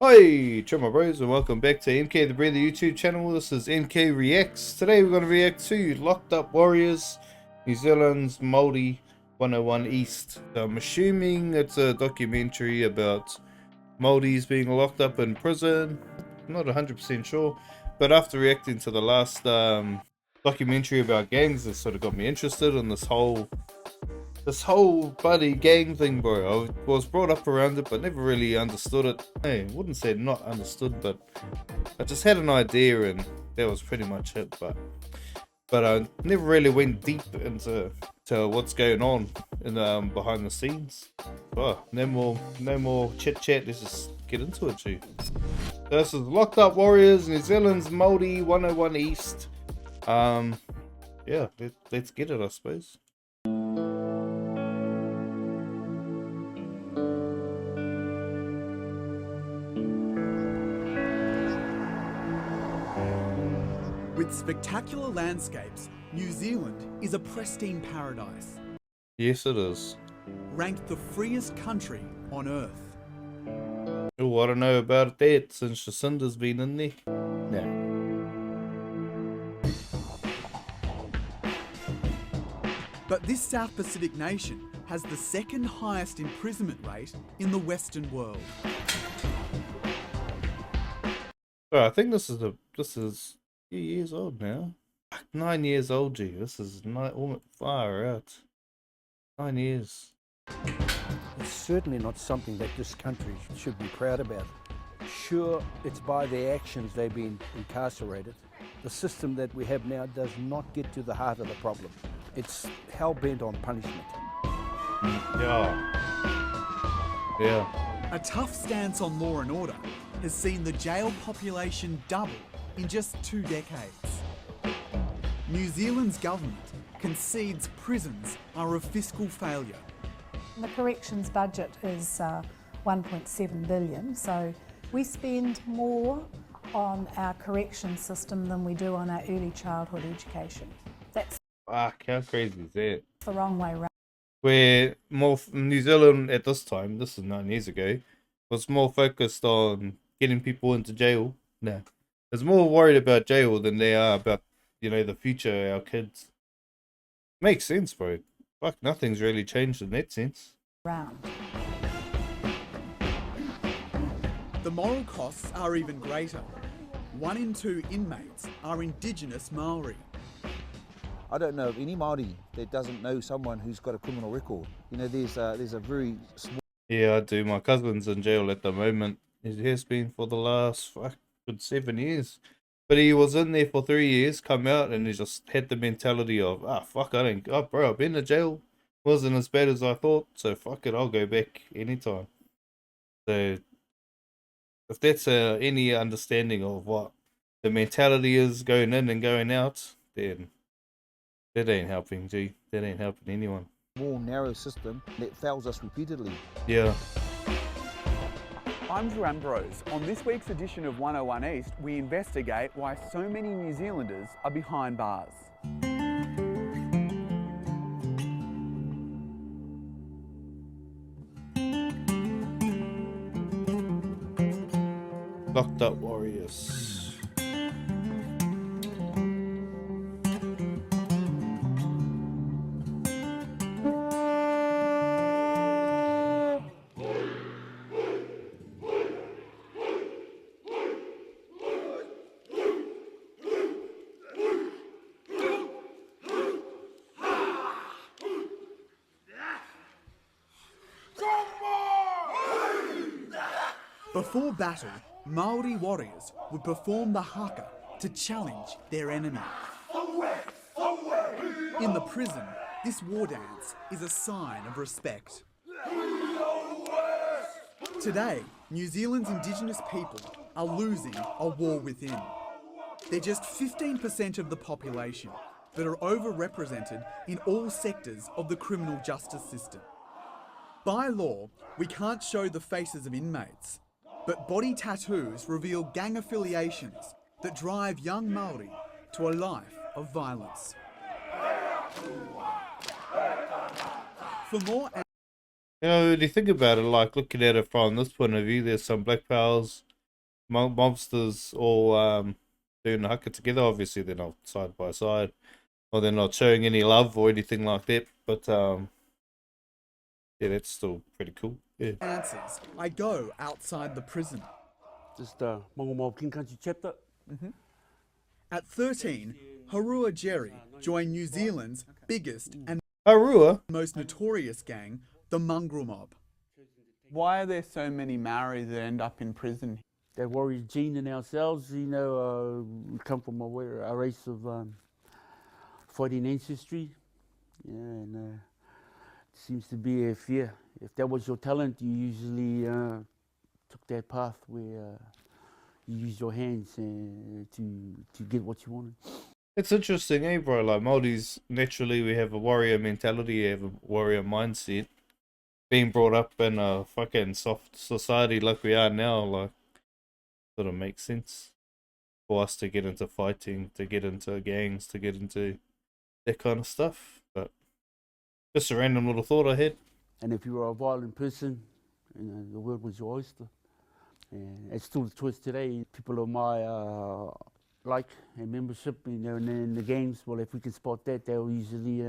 Hi, my bros, and welcome back to MK the Breather YouTube channel. This is MK Reacts. Today we're going to react to Locked Up Warriors, New Zealand's Māori 101 East. I'm assuming it's a documentary about Māoris being locked up in prison. I'm not 100% sure, but after reacting to the last documentary about gangs, it sort of got me interested in this whole bloody gang thing, bro. I was brought up around it, but never really understood it. Hey, I wouldn't say not understood, but I just had an idea, and that was pretty much it. But I never really went deep into what's going on in behind the scenes. Well, no more chit chat. Let's just get into it, G. This is Locked Up Warriors, New Zealand's Māori 101 East. Yeah, let's get it, I suppose. With spectacular landscapes, New Zealand is a pristine paradise. Yes, it is. Ranked the freest country on earth. Oh, I don't know about that since Jacinda's been in there. No. But this South Pacific nation has the second highest imprisonment rate in the Western world. Oh, I think this is a few years old now. 9 years old, G. This is almost far out. 9 years. It's certainly not something that this country should be proud about. Sure, it's by their actions they've been incarcerated. The system that we have now does not get to the heart of the problem. It's hell-bent on punishment. Yeah. A tough stance on law and order has seen the jail population double in just 2 decades. New Zealand's government concedes prisons are a fiscal failure. The corrections budget is 1.7 billion, so we spend more on our correction system than we do on our early childhood education. That's Fuck, how crazy is that? the wrong way round. Where New Zealand at this time, this is 9 years ago, was more focused on getting people into jail. No. There's more worried about jail than they are about, the future of our kids. Makes sense, bro. Fuck, nothing's really changed in that sense. The moral costs are even greater. 1 in 2 inmates are Indigenous Maori. I don't know of any Māori that doesn't know someone who's got a criminal record. There's a very small... Yeah, I do. My cousin's in jail at the moment. He has been for the last good 7 years. But he was in there for 3 years, come out, and he just had the mentality of, fuck, bro, I've been to jail. Wasn't as bad as I thought, so fuck it, I'll go back anytime. So, if that's any understanding of what the mentality is going in and going out, then that ain't helping, G. That ain't helping anyone. More narrow system that fails us repeatedly. Yeah. I'm Drew Ambrose. On this week's edition of 101 East, we investigate why so many New Zealanders are behind bars. Locked Up Warriors. Before battle, Māori warriors would perform the haka to challenge their enemy. In the prison, this war dance is a sign of respect. Today, New Zealand's Indigenous people are losing a war within. They're just 15% of the population, but are overrepresented in all sectors of the criminal justice system. By law, we can't show the faces of inmates, but body tattoos reveal gang affiliations that drive young Māori to a life of violence. For more... When you think about it, like looking at it from this point of view, there's some black powers mobsters all doing the haka together. Obviously, they're not side by side, or they're not showing any love or anything like that. But yeah, that's still pretty cool. Yeah. Answers. I go outside the prison. Just Mongo Mob King Country chapter. At 13, Harua Jerry joined New Zealand's biggest and Arua. most notorious gang, the Mongrel Mob. Why are there so many Maori that end up in prison? That warrior gene in ourselves, you know, we come from a race of fighting ancestry. Yeah, and it seems to be a fear. If that was your talent, you usually took that path where you use your hands to get what you wanted. It's interesting, eh, bro? Like, Māoris, naturally, we have a warrior mentality, we have a warrior mindset. Being brought up in a fucking soft society like we are now, like, sort of makes sense for us to get into fighting, to get into gangs, to get into that kind of stuff. But just a random little thought I had. And if you were a violent person, you know, the world was your oyster. And it's still the choice today. People of my like and membership, you know, in the gangs, well, if we can spot that, they'll usually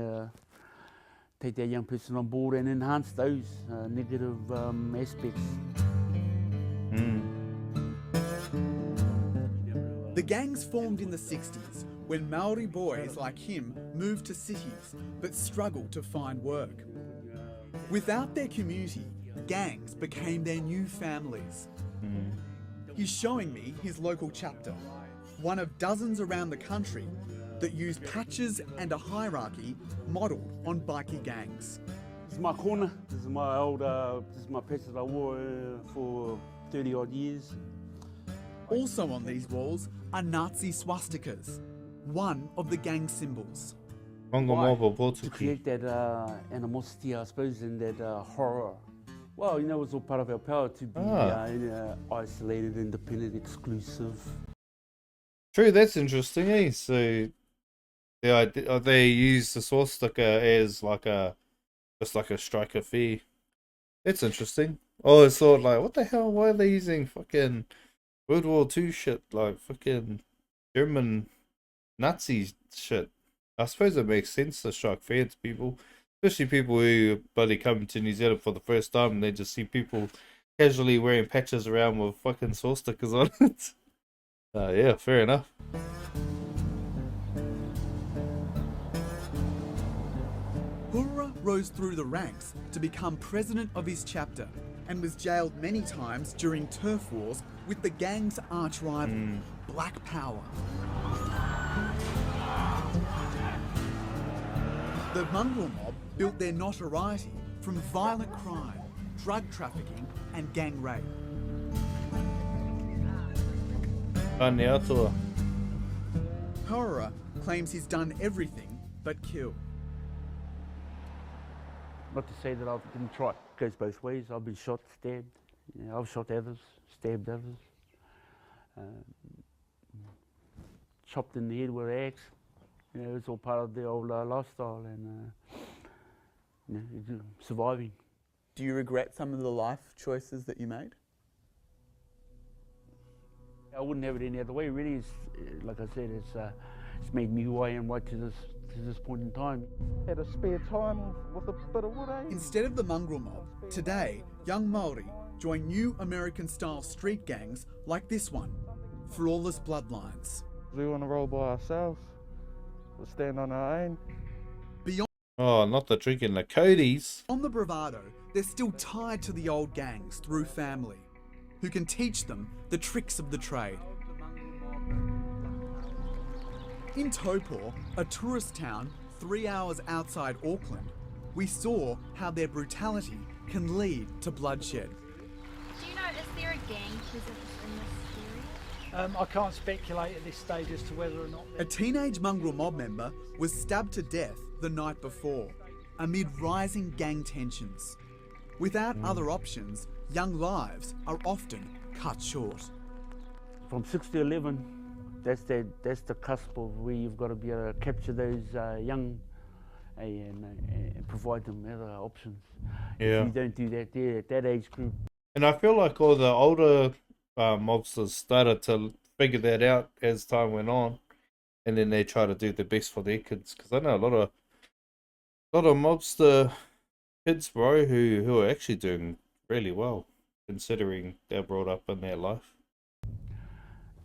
take that young person on board and enhance those negative aspects. The gangs formed in the 60s when Maori boys like him moved to cities but struggled to find work. Without their community, gangs became their new families. He's showing me his local chapter, one of dozens around the country that use patches and a hierarchy modelled on bikie gangs. This is my corner. This is my old, this is my patch that I wore for 30 odd years. Also on these walls are Nazi swastikas, one of the gang symbols. Mongo Mob or To Portuguese. create that animosity, I suppose, and that horror. Well, you know, it's all part of our power to be isolated, independent, exclusive. True, that's interesting, eh? So the idea, they use the swastika as like just like a striker fee. That's interesting. I always thought, like, what the hell? Why are they using fucking World War II shit, like fucking German Nazi shit? I suppose it makes sense to strike fear to people, especially people who bloody come to New Zealand for the first time and they just see people casually wearing patches around with fucking swastikas on it. Yeah, fair enough. Hura rose through the ranks to become president of his chapter and was jailed many times during turf wars with the gang's arch rival, Black Power. The Mongrel Mob built their notoriety from violent crime, drug trafficking and gang rape. Aotearoa. Hura claims he's done everything but kill. Not to say that I didn't try. It goes both ways. I've been shot, stabbed. You know, I've shot others, stabbed others. Chopped in the head with an axe. You know, it's all part of the old lifestyle and you know, surviving. Do you regret some of the life choices that you made? I wouldn't have it any other way. Really, it's, like I said, it's made me who I am right to this point in time. Had a spare time with a bit of wood, eh? Instead of the Mongrel Mob, today, young Māori join new American-style street gangs like this one, Flawless Bloodlines. We want to roll by ourselves. We'll stand on our own. Beyond Oh, not the drinking the Cody's. the bravado, they're still tied to the old gangs through family, who can teach them the tricks of the trade. In Taupō, a tourist town 3 hours outside Auckland, we saw how their brutality can lead to bloodshed. Do you know, is there a gang presence in this area? I can't speculate at this stage as to whether or not... A teenage Mongrel Mob member was stabbed to death the night before, amid rising gang tensions. Without other options, young lives are often cut short. From 6 to 11, that's the cusp of where you've got to be able to capture those young and provide them other options. Yeah. If you don't do that there at that age group. And I feel like all the older mobsters started to figure that out as time went on, and then they try to do the best for their kids. Because I know a lot of mobster kids, bro, who are actually doing really well, considering they're brought up in their life.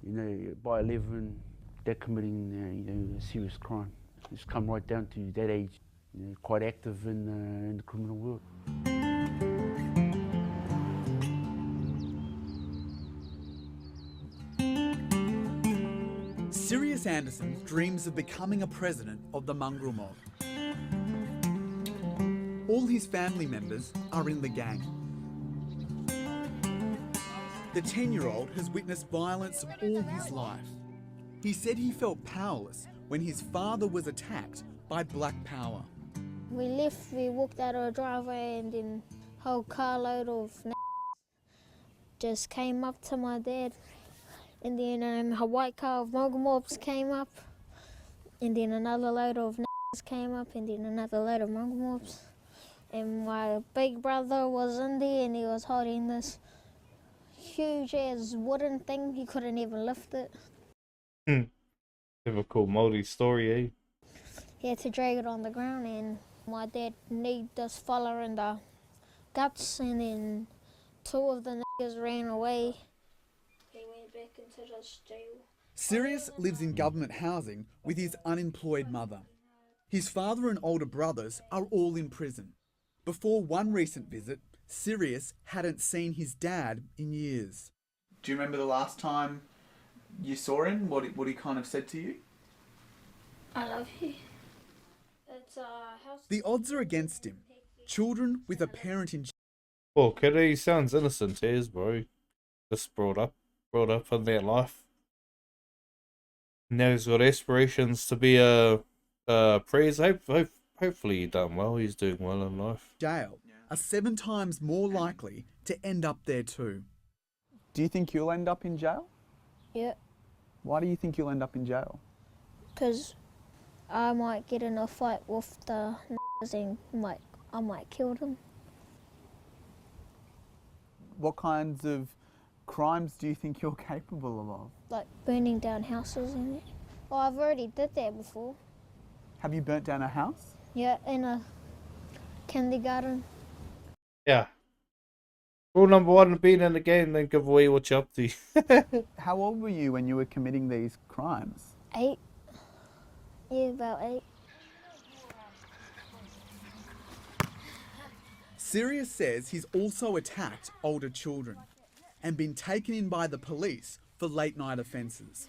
You know, by 11, they're committing, a serious crime. It's come right down to that age, quite active in the criminal world. Sirius Anderson dreams of becoming a president of the mongrel mob. All his family members are in the gang. The 10-year-old has witnessed violence all his life. He said he felt powerless when his father was attacked by Black Power. We walked out of a driveway, and then a whole carload of just came up to my dad. And then a white car of mongrel mobs came up, and then another load of came up, and then another load of mongrel mobs. And my big brother was in there, and he was holding this huge ass wooden thing. He couldn't even lift it. Typical Māori story, eh? He had to drag it on the ground, and my dad kneed this fella in the guts, and then two of the niggas ran away. He went back into the jail. Sirius lives in government housing with his unemployed mother. His father and older brothers are all in prison. Before one recent visit, Sirius hadn't seen his dad in years. Do you remember the last time you saw him? What he kind of said to you? I love you. It's a house. The odds are against him. Children with a parent in jail. Well, kid, he sounds innocent as, bro. Just brought up in their life. Now he's got aspirations to be a praise. Hopefully he done well. He's doing well in life. Jail are 7 times more likely to end up there too. Do you think you'll end up in jail? Yeah, Why do you think you'll end up in jail? because I might get in a fight with the and I might kill them. What kinds of crimes do you think you're capable of? Like burning down houses and it. Oh, I've already did that before. Have you burnt down a house? Yeah, in a kindergarten. Yeah. Rule number 1, being in the game, then give away what you're up to. How old were you when you were committing these crimes? 8. Yeah, about 8. Sirius says he's also attacked older children and been taken in by the police for late night offences.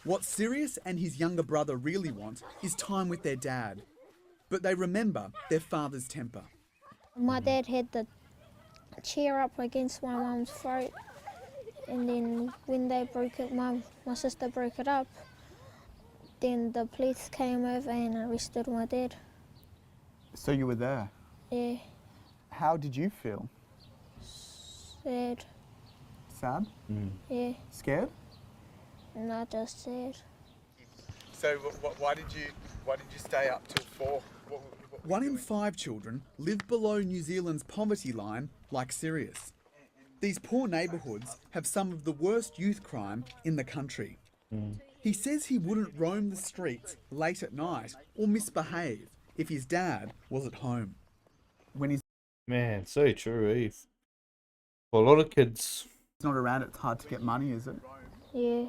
What Sirius and his younger brother really want is time with their dad, but they remember their father's temper. My dad had the chair up against my mum's throat, and then when they broke it, my sister broke it up. Then the police came over and arrested my dad. So you were there. Yeah, How did you feel? sad. Sad? Yeah, Scared? not just sad. So why did you stay up till 4? 1 in 5 children live below New Zealand's poverty line, like Sirius. These poor neighbourhoods have some of the worst youth crime in the country. He says he wouldn't roam the streets late at night or misbehave if his dad was at home. When he's Man, so true, eh? For a lot of kids, not around, it's hard to get money, is it? Yeah,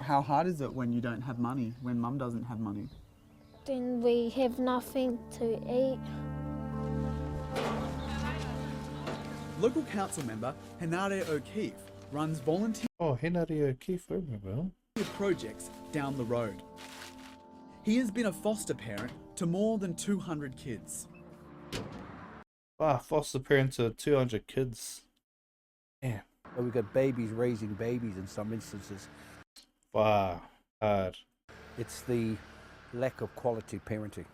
How hard is it when you don't have money, when mum doesn't have money? then we have nothing to eat. Local council member Henare O'Keefe runs volunteer oh, Henare O'Keefe, I remember him. projects down the road. He has been a foster parent to more than 200 kids. Foster parent to 200 kids. Damn. So we've got babies raising babies in some instances. Wow, hard. It's the lack of quality parenting.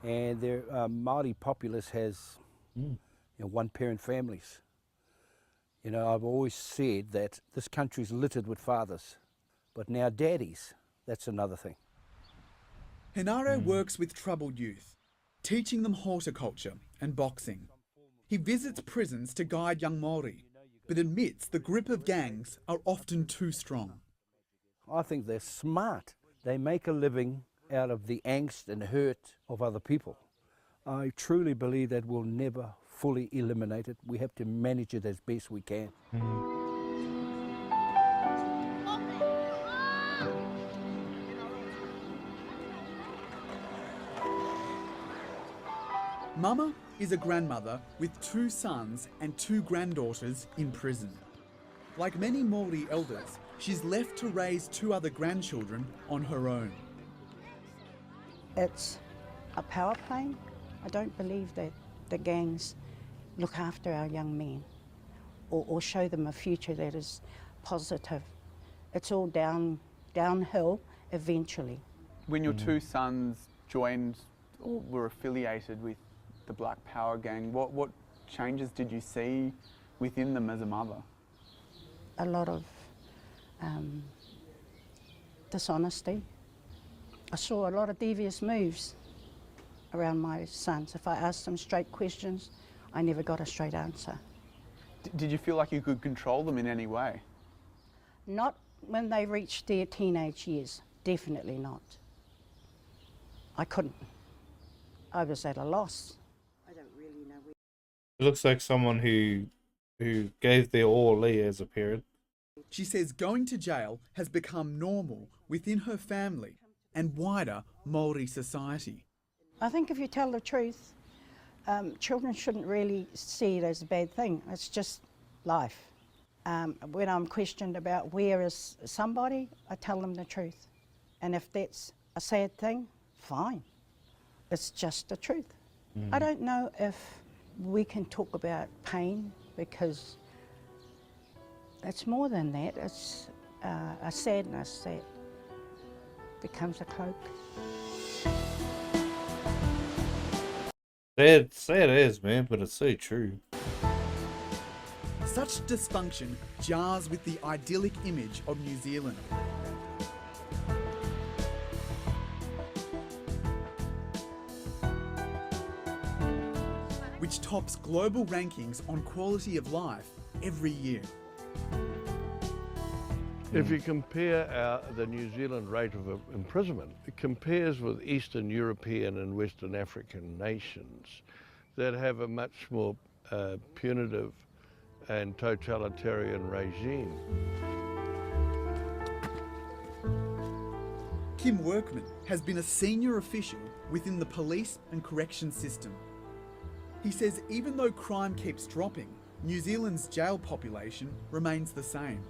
And their Māori populace has one-parent families. You know, I've always said that this country's littered with fathers, but now daddies, that's another thing. Henare works with troubled youth, teaching them horticulture and boxing. He visits prisons to guide young Māori. but admits the grip of gangs are often too strong. I think they're smart. They make a living out of the angst and hurt of other people. I truly believe that we'll never fully eliminate it. We have to manage it as best we can. Mama is a grandmother with 2 sons and 2 granddaughters in prison. Like many Māori elders, she's left to raise 2 other grandchildren on her own. It's a power play. I don't believe that the gangs look after our young men or show them a future that is positive. It's all downhill eventually. When your 2 sons joined or were affiliated with the Black Power gang, what changes did you see within them as a mother? A lot of dishonesty. I saw a lot of devious moves around my sons. If I asked them straight questions, I never got a straight answer. Did you feel like you could control them in any way? Not when they reached their teenage years, definitely not. I couldn't. I was at a loss. I don't really know where. It looks like someone who gave their all as a parent. She says going to jail has become normal within her family and wider Māori society. I think if you tell the truth, children shouldn't really see it as a bad thing. It's just life. When I'm questioned about where is somebody, I tell them the truth. And if that's a sad thing, fine. It's just the truth. I don't know if we can talk about pain because it's more than that. It's a sadness that becomes a cloak. Sad as, man, but it's so true. Such dysfunction jars with the idyllic image of New Zealand. Which tops global rankings on quality of life every year. If you compare the New Zealand rate of imprisonment, it compares with Eastern European and Western African nations that have a much more punitive and totalitarian regime. Kim Workman has been a senior official within the police and correction system. He says even though crime keeps dropping, New Zealand's jail population remains the same,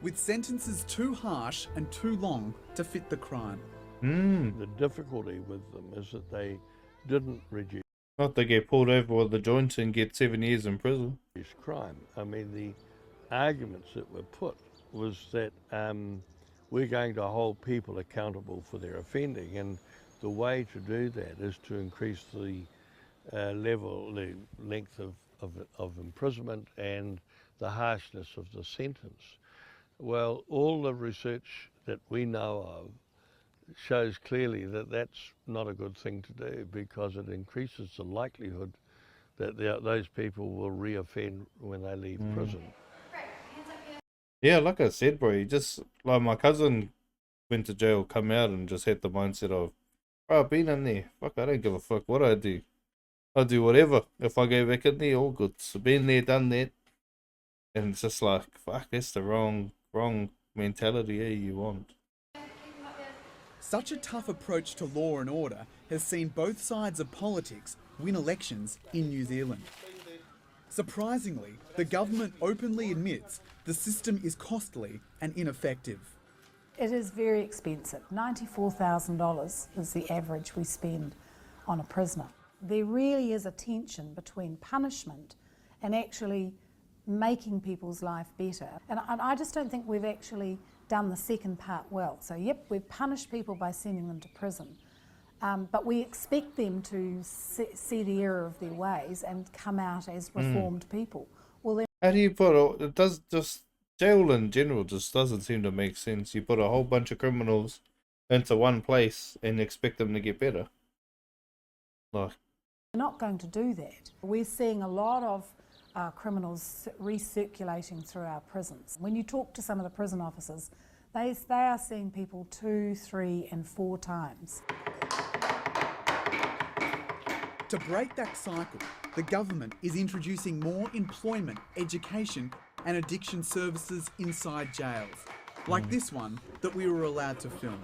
with sentences too harsh and too long to fit the crime. The difficulty with them is that they didn't reduce Not they get pulled over with the joints and get 7 years in prison. crime. I mean, the arguments that were put was that we're going to hold people accountable for their offending, and the way to do that is to increase the the length of imprisonment and the harshness of the sentence. Well, all the research that we know of shows clearly that that's not a good thing to do, because it increases the likelihood that those people will reoffend when they leave prison. Yeah, like I said, bro, just like my cousin went to jail, come out and just had the mindset of, bro, I've been in there. Fuck, I don't give a fuck what I do. I'll do whatever. If I go back in there, all good. So been there, done that. And it's just like, fuck, that's the wrong mentality you want. Such a tough approach to law and order has seen both sides of politics win elections in New Zealand. Surprisingly, the government openly admits the system is costly and ineffective. It is very expensive. $94,000 is the average we spend on a prisoner. There really is a tension between punishment and actually making people's life better. And I just don't think we've actually done the second part well. So yep, we've punished people by sending them to prison, but we expect them to see the error of their ways and come out as reformed people. Well, then How do you put it? Does just jail in general just doesn't seem to make sense. You put a whole bunch of criminals into one place and expect them to get better. Like, we're not going to do that. We're seeing a lot of criminals recirculating through our prisons. When you talk to some of the prison officers, they are seeing people 2, 3 and 4 times. To break that cycle, the government is introducing more employment, education and addiction services inside jails, like this one that we were allowed to film.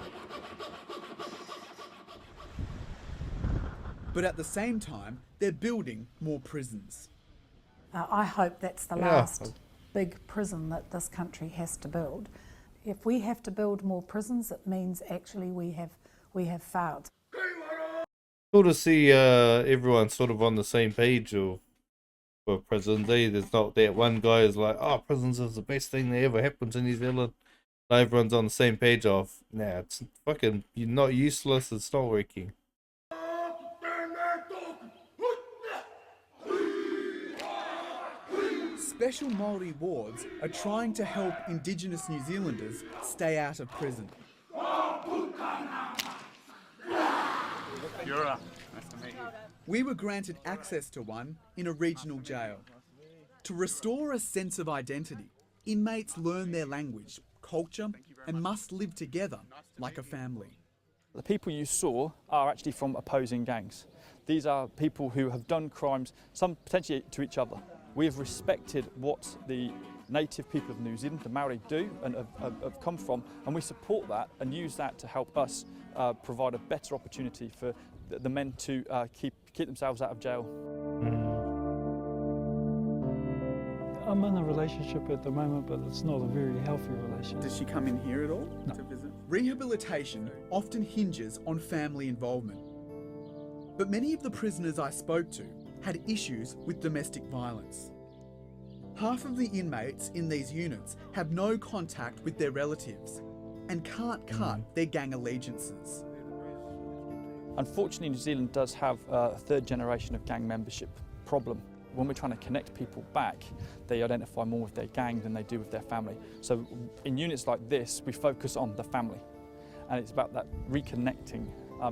But at the same time, they're building more prisons. I hope that's the last big prison that this country has to build. If we have to build more prisons, it means actually we have failed. Cool to see everyone sort of on the same page for prisons. There's not that one guy who's like, oh, prisons is the best thing that ever happened to New Zealand. Everyone's on the same page of, nah, it's fucking, you're not useless, it's not working. Special Māori wards are trying to help Indigenous New Zealanders stay out of prison. Nice to meet you. We were granted access to one in a regional jail. To restore a sense of identity, inmates learn their language, culture, and must live together like a family. The people you saw are actually from opposing gangs. These are people who have done crimes, some potentially to each other. We have respected what the native people of New Zealand, the Māori, do and have come from, and we support that and use that to help us provide a better opportunity for the men to keep themselves out of jail. I'm in a relationship at the moment, but it's not a very healthy relationship. Does she come in here at all to visit? Rehabilitation often hinges on family involvement. But many of the prisoners I spoke to had issues with domestic violence. Half of the inmates in these units have no contact with their relatives and can't cut their gang allegiances. Unfortunately, New Zealand does have a third generation of gang membership problem. When we're trying to connect people back, they identify more with their gang than they do with their family. So in units like this, we focus on the family. And it's about that reconnecting.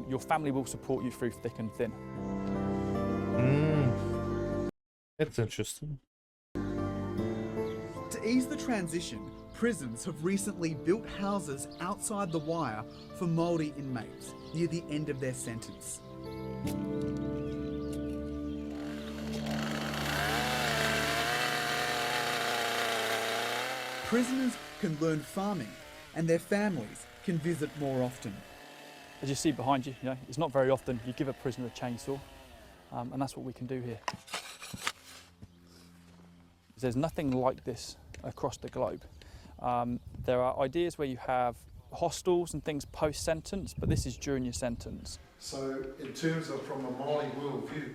Your family will support you through thick and thin. That's interesting. To ease the transition, prisons have recently built houses outside the wire for Māori inmates near the end of their sentence. Prisoners can learn farming and their families can visit more often. As you see behind you, it's not very often you give a prisoner a chainsaw, and that's what we can do here. There's nothing like this across the globe. There are ideas where you have hostels and things post-sentence, but this is during your sentence. So in terms of from a Māori worldview...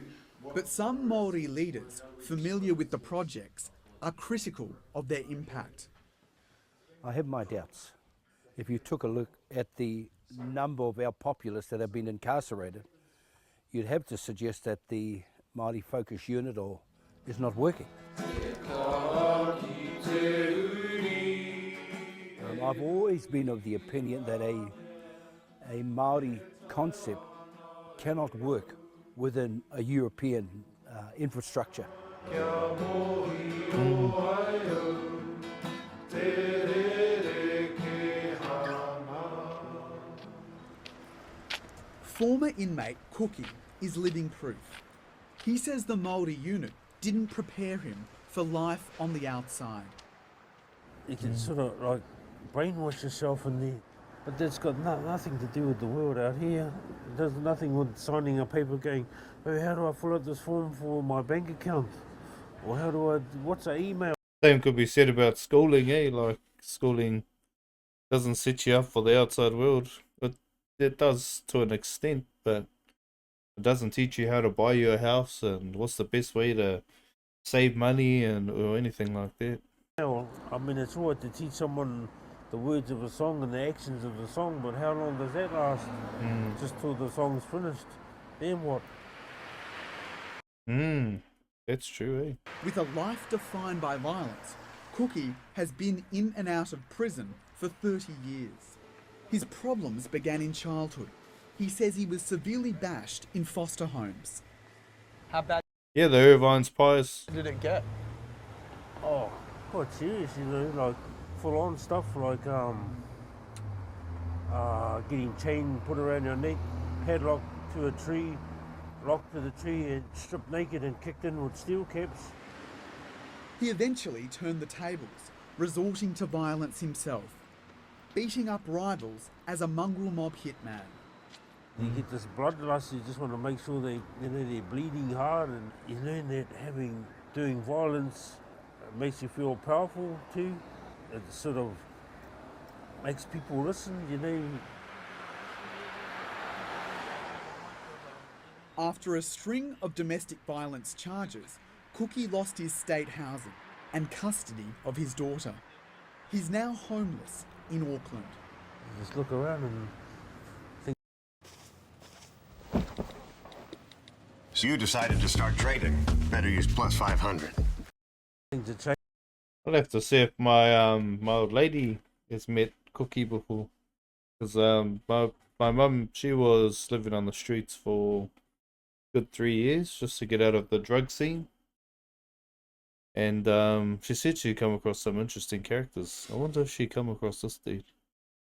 But some Māori leaders familiar with the projects are critical of their impact. I have my doubts. If you took a look at the number of our populace that have been incarcerated, you'd have to suggest that the Māori Focus Unit is not working. I've always been of the opinion that a Māori concept cannot work within a European infrastructure. Former inmate Cookie is living proof. He says the Māori unit didn't prepare him for life on the outside. You can sort of like brainwash yourself in there, but that's got nothing to do with the world out here. It does nothing with signing a paper going, oh, how do I fill out this form for my bank account? Or how do I, what's an email? Same could be said about schooling, like schooling doesn't set you up for the outside world. It does to an extent, but it doesn't teach you how to buy your house and what's the best way to save money or anything like that. Well, I mean, it's all right to teach someone the words of a song and the actions of the song, but how long does that last? Just till the song's finished. Then what? That's true, eh? With a life defined by violence, Cookie has been in and out of prison for 30 years. His problems began in childhood. He says he was severely bashed in foster homes. How bad Yeah, the Irvine's pies. did it get? quite serious, you know, like full-on stuff like getting chain put around your neck, padlocked to a tree, locked to the tree and stripped naked and kicked in with steel caps. He eventually turned the tables, resorting to violence himself, beating up rivals as a mongrel mob hitman. You get this bloodlust, you just want to make sure they're bleeding hard, and you learn that doing violence makes you feel powerful too. It sort of makes people listen, you know. After a string of domestic violence charges, Cookie lost his state housing and custody of his daughter. He's now homeless in Auckland. Just look around and think. So you decided to start trading. Better use plus 500. I'll have to see if my my old lady has met Cookie before, because my mum, she was living on the streets for a good 3 years just to get out of the drug scene, and she said she'd come across some interesting characters. I wonder if she come across this dude.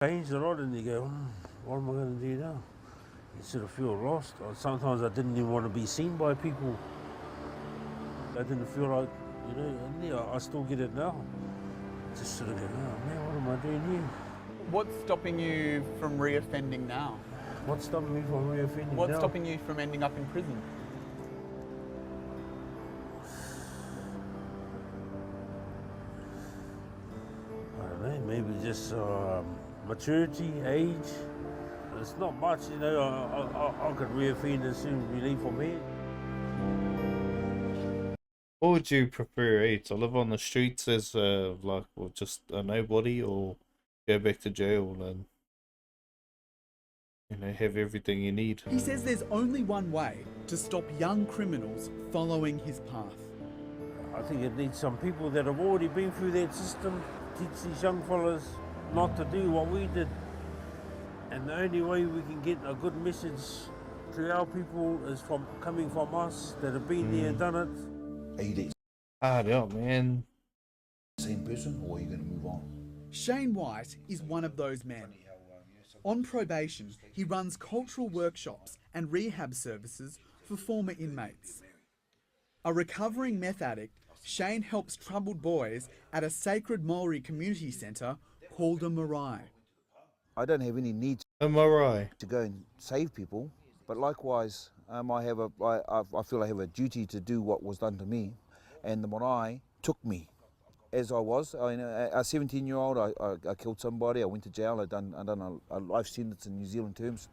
Changed a lot, and you go, what am I going to do now? You sort of feel lost. Or sometimes I didn't even want to be seen by people. I didn't feel like, you know, and yeah, I still get it now. Just sort of go, oh man, what am I doing here? What's stopping you from reoffending now? What's stopping me from reoffending now? What's stopping you from ending up in prison? I don't know, maybe just maturity, age. It's not much, you know. I could reoffend as soon as we leave from here. What would you prefer, to live on the streets as like, well, just a nobody, or go back to jail and, you know, have everything you need? He says there's only one way to stop young criminals following his path. I think it needs some people that have already been through that system, teach these young fellas not to do what we did. And the only way we can get a good message to our people is coming from us that have been there and done it. Are you the Hard out, man. same person, or are you going to move on? Shane White is one of those men. On probation, he runs cultural workshops and rehab services for former inmates. A recovering meth addict, Shane helps troubled boys at a sacred Māori community centre called a marae. I don't have any need A marae to go and save people, but likewise, I feel I have a duty to do what was done to me, and the marae took me as I was. A 17-year-old, I killed somebody. I went to jail. I done a life sentence in New Zealand terms,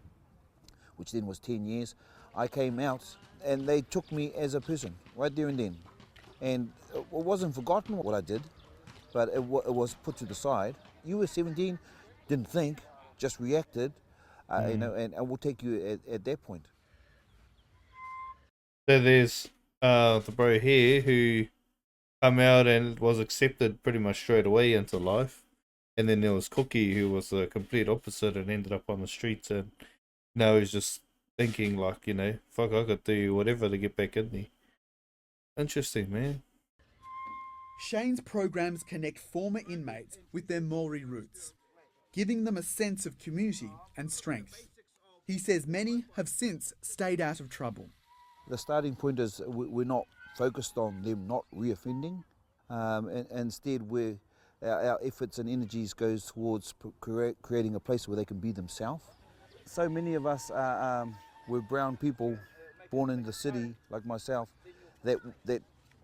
which then was 10 years. I came out, and they took me as a person right there and then, and it wasn't forgotten what I did, but it was put to the side. You were 17, didn't think, just reacted, you know, and we'll take you at that point. So there's the bro here who come out and was accepted pretty much straight away into life, and then there was Cookie, who was the complete opposite and ended up on the streets, and now he's just thinking like, you know, fuck, I could do whatever to get back in there. Interesting, man. Shane's programs connect former inmates with their Māori roots, giving them a sense of community and strength. He says many have since stayed out of trouble. The starting point is we're not focused on them not reoffending, and instead our efforts and energies goes towards creating a place where they can be themselves. So many of us were brown people born in the city, like myself, that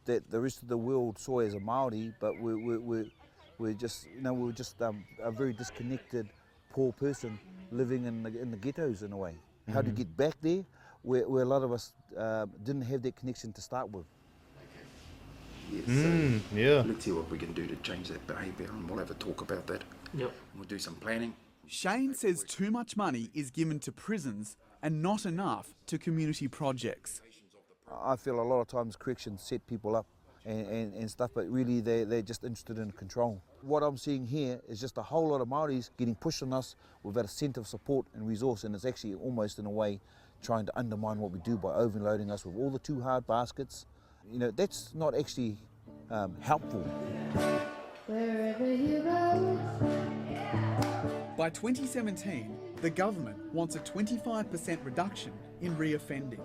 the rest of the world saw as a Māori, but we're just, you know, we're just a very disconnected, poor person living in the ghettos in a way. How to get back there, where a lot of us didn't have that connection to start with. Yes, yeah. Let's see what we can do to change that behaviour, and we'll have a talk about that. Yep. We'll do some planning. Shane says too much money is given to prisons and not enough to community projects. I feel a lot of times corrections set people up and stuff, but really they're just interested in control. What I'm seeing here is just a whole lot of Māoris getting pushed on us without a sense of support and resource, and it's actually almost in a way trying to undermine what we do by overloading us with all the too hard baskets. You know, that's not actually helpful. wherever you go. By 2017, the government wants a 25% reduction in reoffending.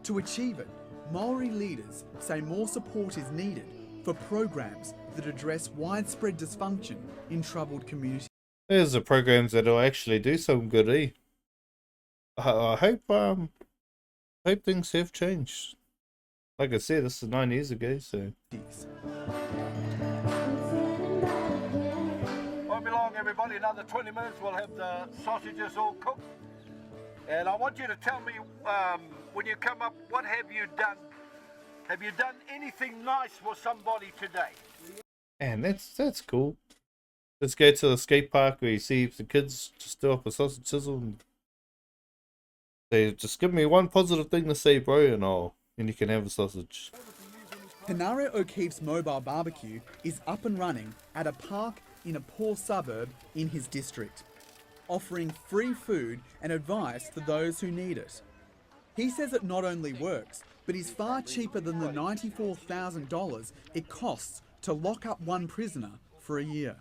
To achieve it, Maori leaders say more support is needed for programs that address widespread dysfunction in troubled communities. There's the programs that'll actually do some good, eh? I hope things have changed. Like I said, this is 9 years ago, so. Won't be long, everybody. Another 20 minutes, we'll have the sausages all cooked. And I want you to tell me, when you come up, what have you done? Have you done anything nice for somebody today? Man, that's cool. Let's go to the skate park where you see the kids just do up a sausage sizzle and they just give me one positive thing to say, bro, and you can have a sausage. Hanare O'Keefe's mobile barbecue is up and running at a park in a poor suburb in his district, offering free food and advice to those who need it. He says it not only works, but is far cheaper than the $94,000 it costs to lock up one prisoner for a year.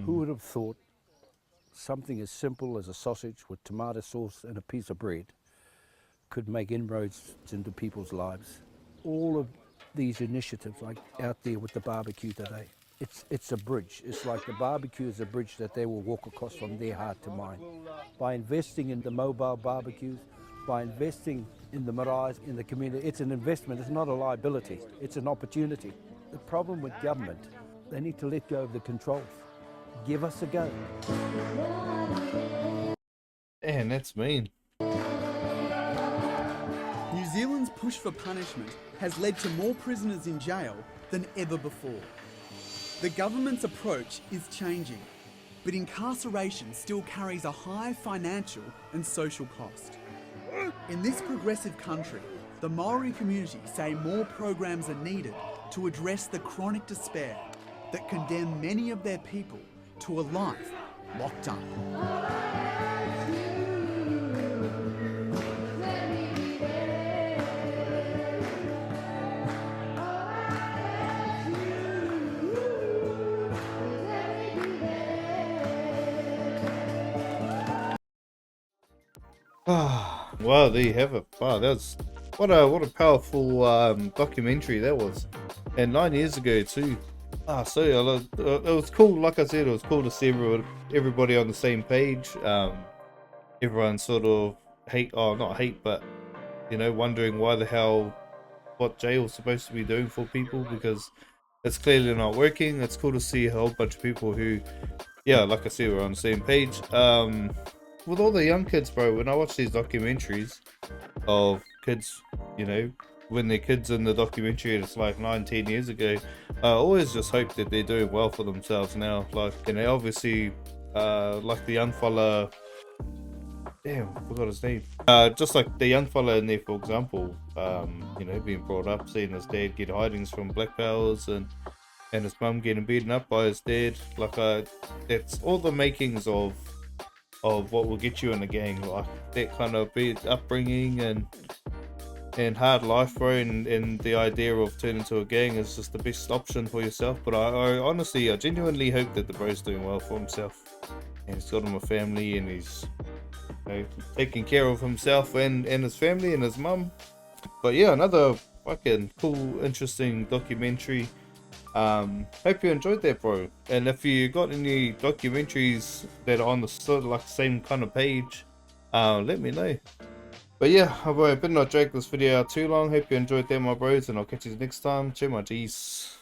Who would have thought something as simple as a sausage with tomato sauce and a piece of bread could make inroads into people's lives? All of these initiatives, like out there with the barbecue today, it's a bridge. It's like the barbecue is a bridge that they will walk across from their heart to mine. By investing in the mobile barbecues, by investing in the marae, in the community, it's an investment, it's not a liability, it's an opportunity. The problem with government, they need to let go of the controls. Give us a go. Man, that's mean. New Zealand's push for punishment has led to more prisoners in jail than ever before. The government's approach is changing, but incarceration still carries a high financial and social cost. In this progressive country, the Maori community say more programs are needed to address the chronic despair that condemn many of their people to a life locked up. Wow, there you have it. Wow, that's what a powerful documentary that was, and 9 years ago too. So it was cool. Like I said, it was cool to see everybody on the same page. Everyone sort of but wondering why the hell what jail's supposed to be doing for people, because it's clearly not working. It's cool to see a whole bunch of people who, like I said, we're on the same page. With all the young kids, bro, when I watch these documentaries of kids, when they're kids in the documentary, it's like 9-10 years ago, I always just hope that they're doing well for themselves now. Like, obviously, like the young fella, damn, I forgot his name. Just like the young fella in there, for example, being brought up, seeing his dad get hidings from black powers and his mum getting beaten up by his dad. Like, it's all the makings of what will get you in the gang, like that kind of upbringing and hard life, bro, and the idea of turning to a gang is just the best option for yourself. But I honestly, I genuinely hope that the bro's doing well for himself, and he's got him a family, and he's taking care of himself and his family and his mum. But yeah, another fucking cool, interesting documentary. Hope you enjoyed that, bro. And if you got any documentaries that are on the sort of like same kind of page, let me know. But yeah, I better not drag this video out too long. Hope you enjoyed that, my bros, and I'll catch you next time. Cheer my G's.